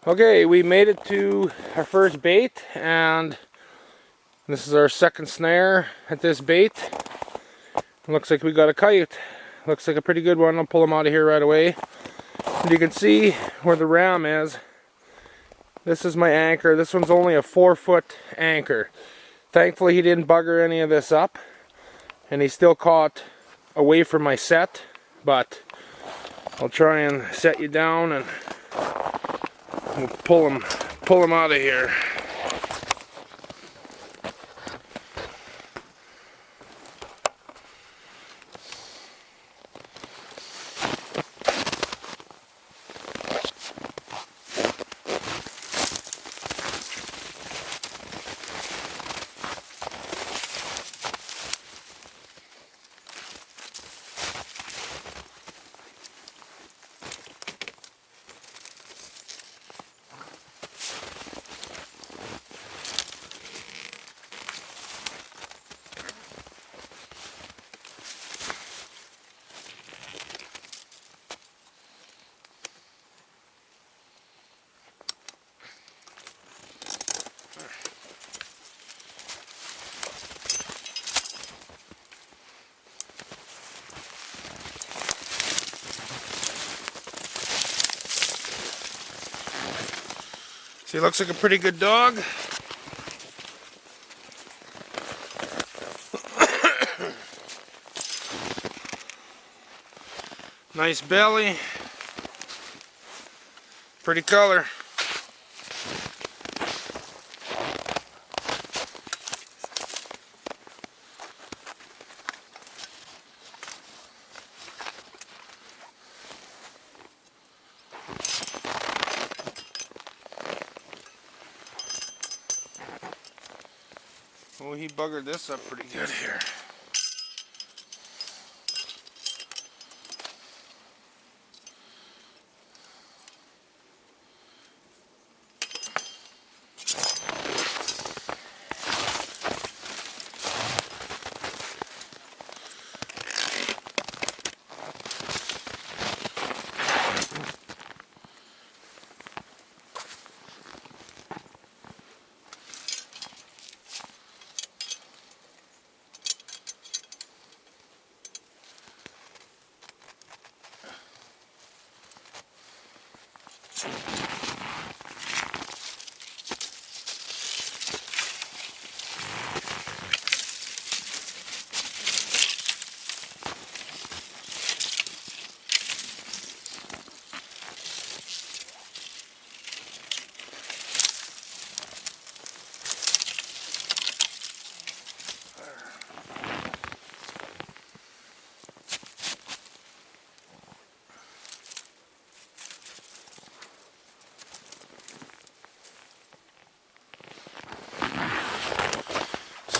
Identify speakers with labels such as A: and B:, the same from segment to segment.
A: Okay, we made it to our first bait, and this is our second snare at this bait. Looks like we got a coyote. Looks like a pretty good one. I'll pull him out of here right away. And you can see where the ram is. This is my anchor. This one's only a 4-foot anchor. Thankfully he didn't bugger any of this up, and he still caught away from my set, but I'll try and set you down and we'll pull him out of here. He looks like a pretty good dog. Nice belly. Pretty color. Oh, he buggered this up pretty good here.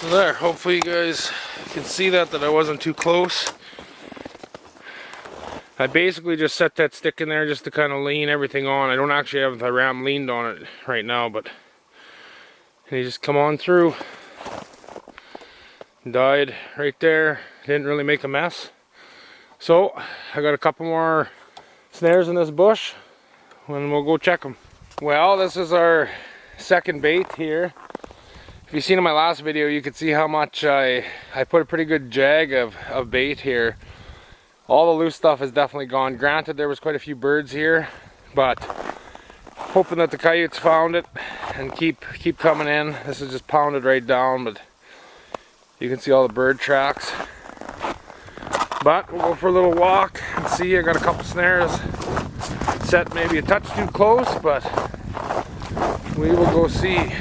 A: So there, hopefully you guys can see that I wasn't too close. I basically just set that stick in there just to kind of lean everything on. I don't actually have the ram leaned on it right now, but he just come on through. Died right there. Didn't really make a mess. So I got a couple more snares in this bush and we'll go check them. Well, this is our second bait here. If you've seen in my last video, you could see how much I put a pretty good jag of bait here. All the loose stuff is definitely gone. Granted, there was quite a few birds here, but hoping that the coyotes found it and keep coming in. This is just pounded right down, but you can see all the bird tracks. But we'll go for a little walk and see. I got a couple snares set maybe a touch too close, but we will go see.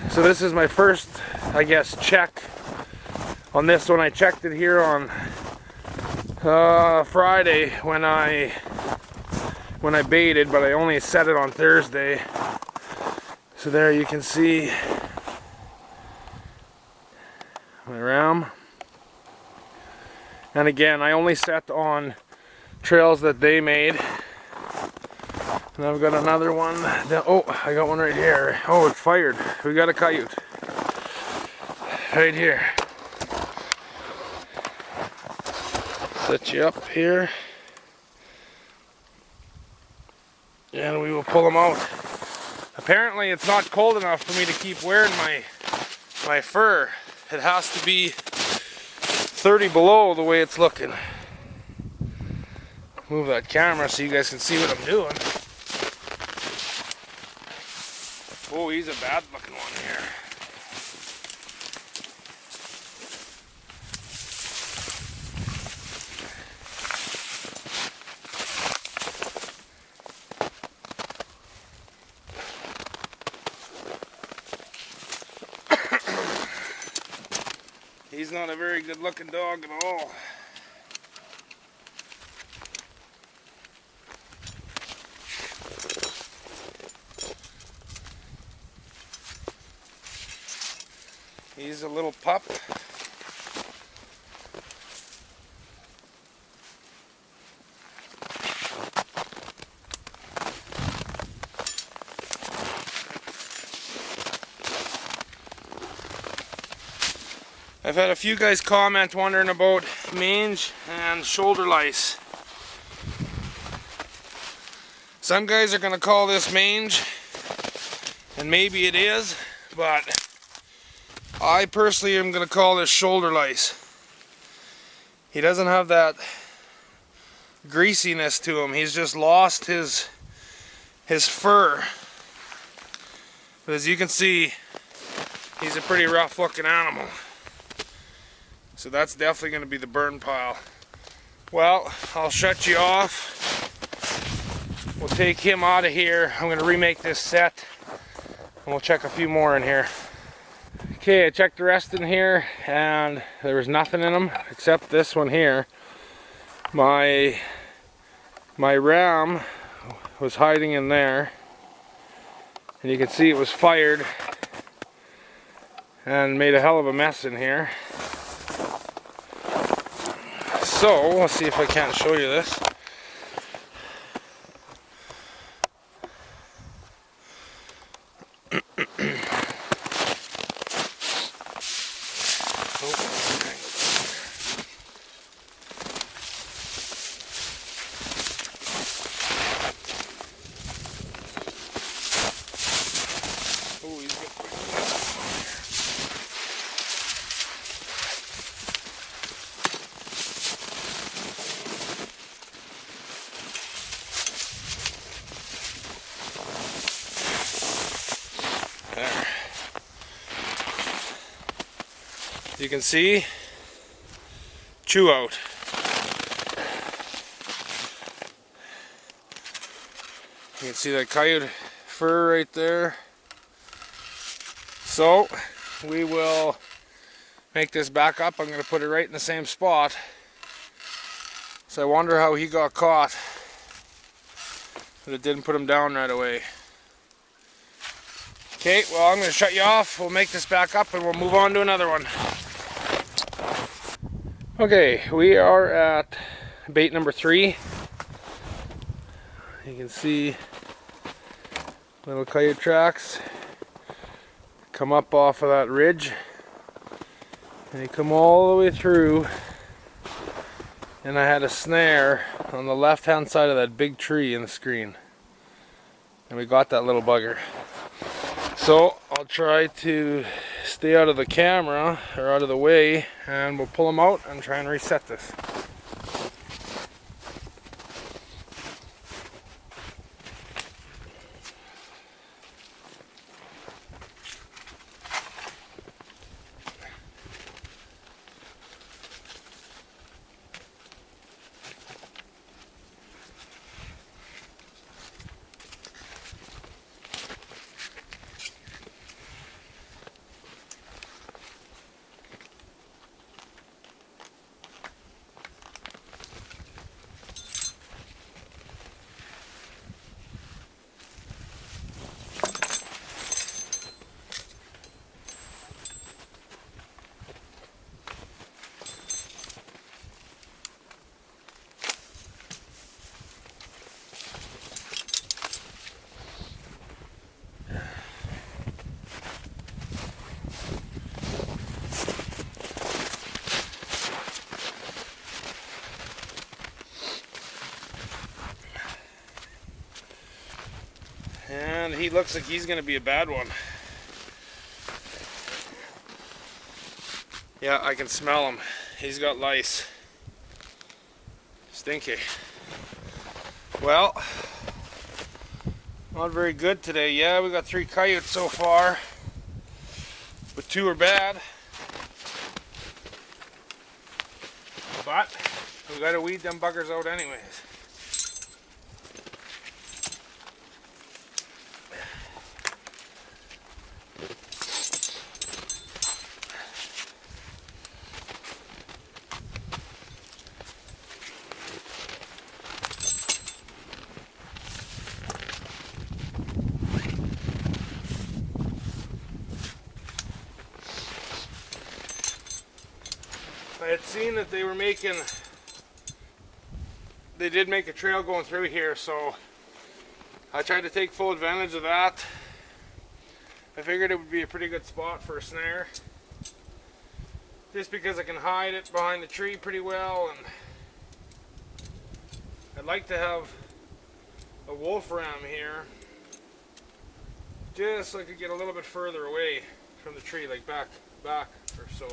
A: So this is my first, I guess, check on this one. I checked it here on Friday when I baited, but I only set it on Thursday. So there you can see my ram. And again, I only set on trails that they made. And I've got another one. Oh, I got one right here. Oh, it's fired. We got a coyote. Right here. Set you up here. and we will pull them out. Apparently it's not cold enough for me to keep wearing my fur. It has to be 30 below the way it's looking. Move that camera so you guys can see what I'm doing. Oh, he's a bad looking one here. He's not a very good looking dog at all. He's a little pup. I've had a few guys comment wondering about mange and shoulder lice. Some guys are going to call this mange, and maybe it is, but I personally am going to call this shoulder lice. He doesn't have that greasiness to him. He's just lost his fur. But as you can see, he's a pretty rough looking animal. So that's definitely going to be the burn pile. Well, I'll shut you off. We'll take him out of here. I'm going to remake this set, and we'll check a few more in here. Okay, I checked the rest in here, and there was nothing in them except this one here. My ram was hiding in there, and you can see it was fired and made a hell of a mess in here. So, let's see if I can't show you this. Oh, he's got quite a mess going on here. There. You can see, chew out. You can see that coyote fur right there. So we will make this back up. I'm going to put it right in the same spot. So I wonder how he got caught, but it didn't put him down right away. Okay, well, I'm going to shut you off. We'll make this back up and we'll move on to another one. Okay, we are at bait number 3. You can see little coyote tracks come up off of that ridge, and they come all the way through, and I had a snare on the left hand side of that big tree in the screen, and we got that little bugger. So I'll try to stay out of the camera or out of the way, and we'll pull them out and try and reset this. and he looks like he's going to be a bad one. Yeah, I can smell him. He's got lice. Stinky. Well, not very good today. Yeah, we got 3 coyotes so far, but 2 are bad. But we gotta weed them buggers out anyways. I had seen that they did make a trail going through here, so I tried to take full advantage of that. I figured it would be a pretty good spot for a snare, just because I can hide it behind the tree pretty well, and I'd like to have a wolf ram here, just so I could get a little bit further away from the tree, like back or so.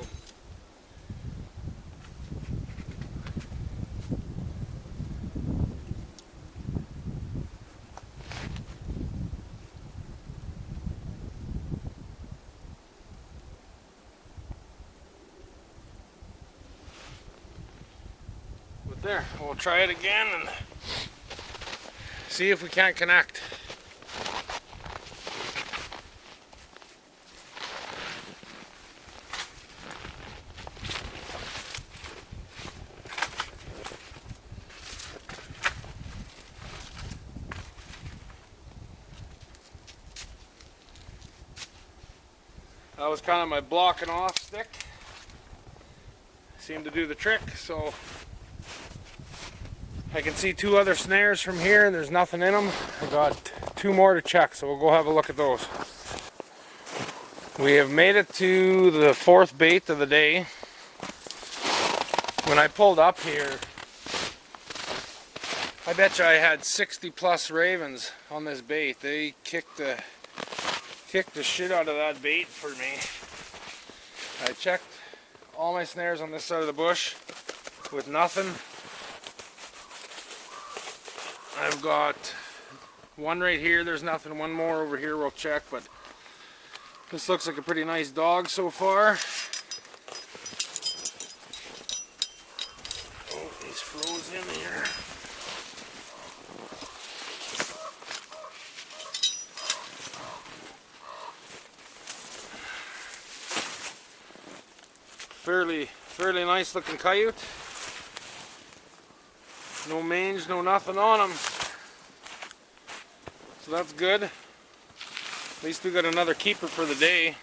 A: But there, we'll try it again and see if we can't connect. That was kind of my blocking off stick. Seemed to do the trick, so I can see 2 other snares from here and there's nothing in them. I got 2 more to check, so we'll go have a look at those. We have made it to the 4th bait of the day. When I pulled up here, I bet you I had 60 plus ravens on this bait. They kicked the shit out of that bait for me. I checked all my snares on this side of the bush with nothing. I've got 1 right here, there's nothing. 1 more over here we'll check, but this looks like a pretty nice dog so far. Oh, he's froze in here. Fairly nice looking coyote. No mange, no nothing on him. So that's good. At least we got another keeper for the day.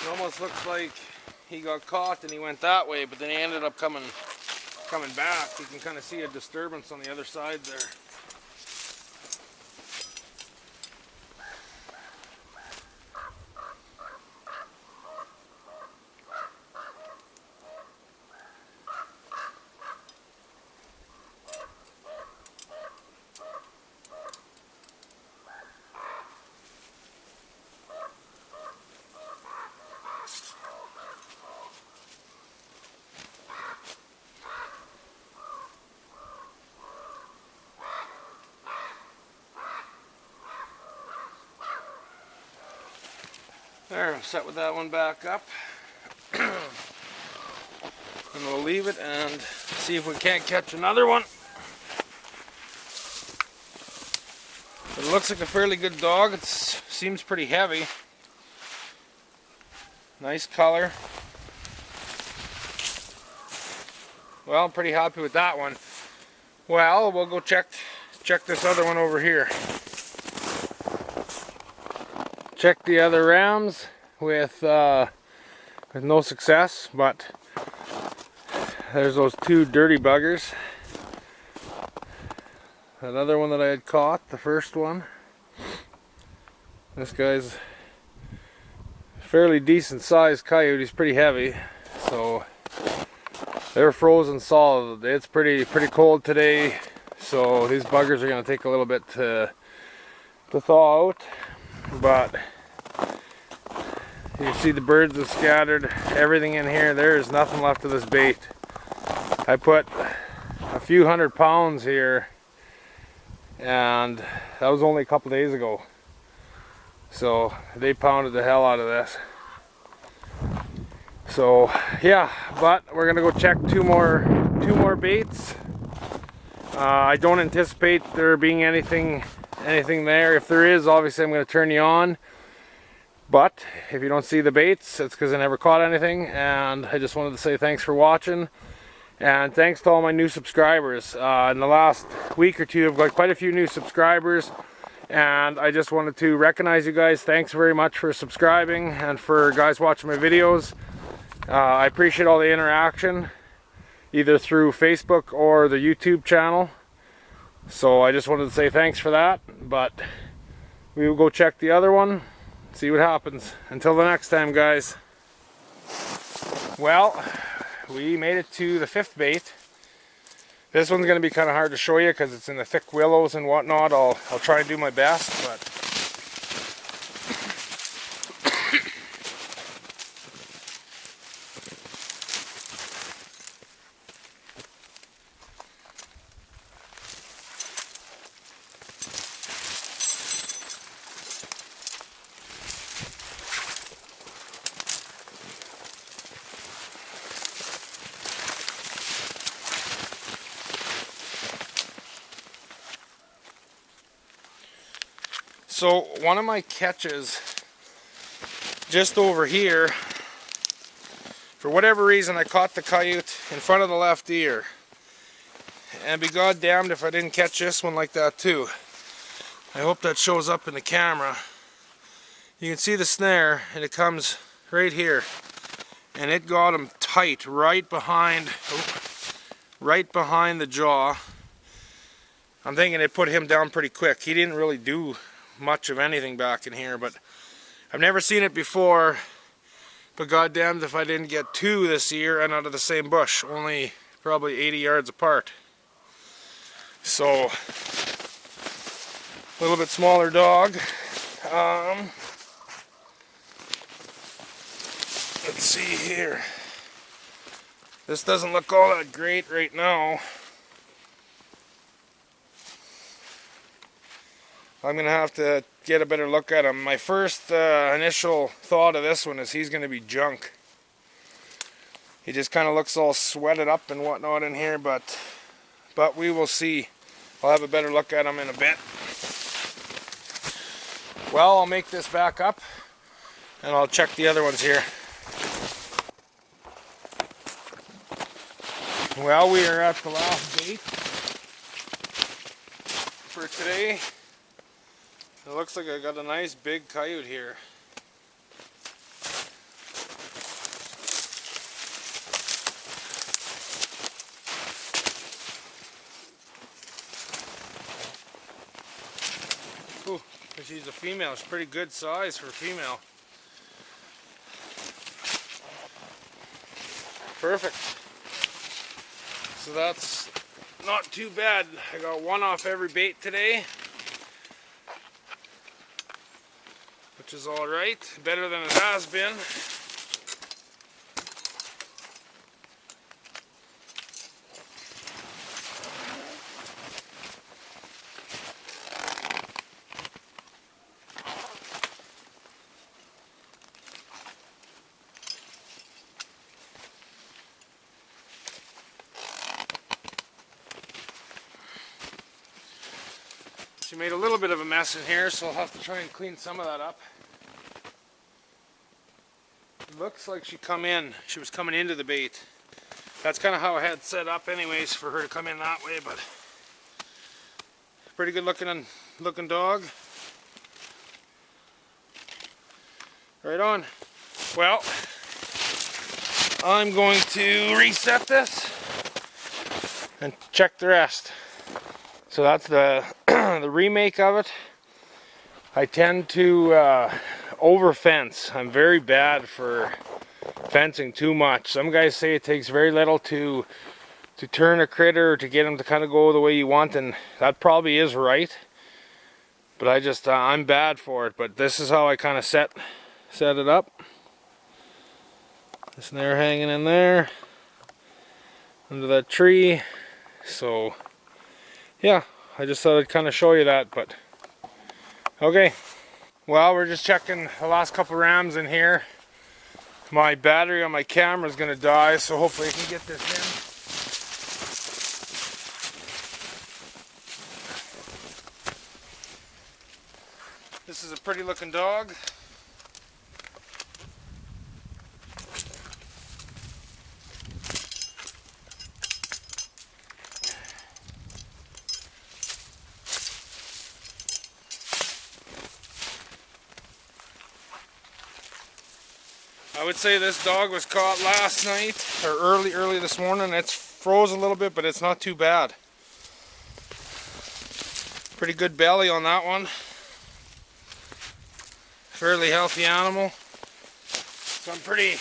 A: It almost looks like he got caught and he went that way, but then he ended up coming back. You can kind of see a disturbance on the other side there. There, I'm set with that one back up. And we'll leave it and see if we can't catch another one. It looks like a fairly good dog. It seems pretty heavy. Nice color. Well, I'm pretty happy with that one. Well, we'll go check this other one over here. Check the other rams with no success, but there's those 2 dirty buggers. Another one that I had caught, the first one. This guy's fairly decent sized coyote. He's pretty heavy, so they're frozen solid. It's pretty cold today, so these buggers are going to take a little bit to thaw out. But you can see the birds have scattered everything in here. There is nothing left of this bait. I put a few 100 pounds here, and that was only a couple days ago. So they pounded the hell out of this. So yeah, but we're gonna go check two more baits. I don't anticipate there being anything there. If there is, obviously I'm gonna turn you on. But if you don't see the baits, it's because I never caught anything. And I just wanted to say thanks for watching. And thanks to all my new subscribers. In the last week or two, I've got quite a few new subscribers. And I just wanted to recognize you guys. Thanks very much for subscribing and for guys watching my videos. I appreciate all the interaction, either through Facebook or the YouTube channel. So I just wanted to say thanks for that. But we will go check the other one, see what happens. Until the next time, guys. Well, we made it to the 5th bait. This one's going to be kind of hard to show you because it's in the thick willows and whatnot. I'll try and do my best, but so one of my catches just over here, for whatever reason I caught the coyote in front of the left ear, and be goddamned if I didn't catch this one like that too. I hope that shows up in the camera. You can see the snare, and it comes right here, and it got him tight right behind the jaw. I'm thinking it put him down pretty quick. He didn't really do much of anything back in here, but I've never seen it before. But goddamned if I didn't get 2 this year and out of the same bush, only probably 80 yards apart. So a little bit smaller dog. Let's see here. This doesn't look all that great right now. I'm going to have to get a better look at him. My first initial thought of this one is he's going to be junk. He just kind of looks all sweated up and whatnot in here, but we will see. I'll have a better look at him in a bit. Well, I'll make this back up and I'll check the other ones here. Well, we are at the last bait for today. It looks like I got a nice big coyote here. Ooh, she's a female. It's pretty good size for a female. Perfect. So that's not too bad. I got 1 off every bait today, which is alright, better than it has been. She made a little bit of a mess in here, so I'll have to try and clean some of that up. Looks like she was coming into the bait. That's kind of how I had set up anyways, for her to come in that way, but pretty good looking dog. Right on. Well, I'm going to reset this and check the rest. So that's the the remake of it. I tend to over fence. I'm very bad for fencing too much. Some guys say it takes very little to turn a critter, to get them to kind of go the way you want, and that probably is right. But I just, I'm bad for it. But this is how I kind of set it up. The snare hanging in there, under that tree. So, yeah, I just thought I'd kind of show you that, but, okay. Well, we're just checking the last couple rams in here. My battery on my camera is going to die, so hopefully I can get this in. This is a pretty looking dog. I would say this dog was caught last night, or early this morning. It's froze a little bit, but it's not too bad. Pretty good belly on that one. Fairly healthy animal. So I'm pretty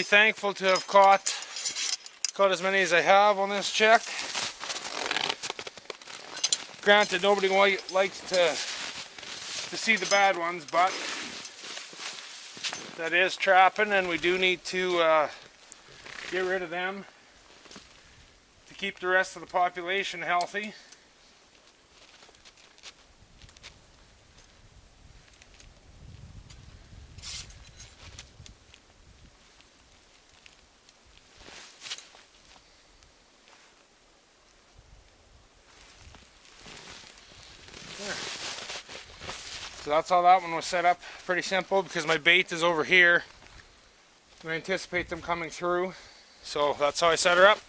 A: thankful to have caught as many as I have on this check. Granted, nobody likes to see the bad ones, but that is trapping, and we do need to get rid of them to keep the rest of the population healthy. There. So that's how that one was set up. Pretty simple, because my bait is over here. I anticipate them coming through. So that's how I set her up.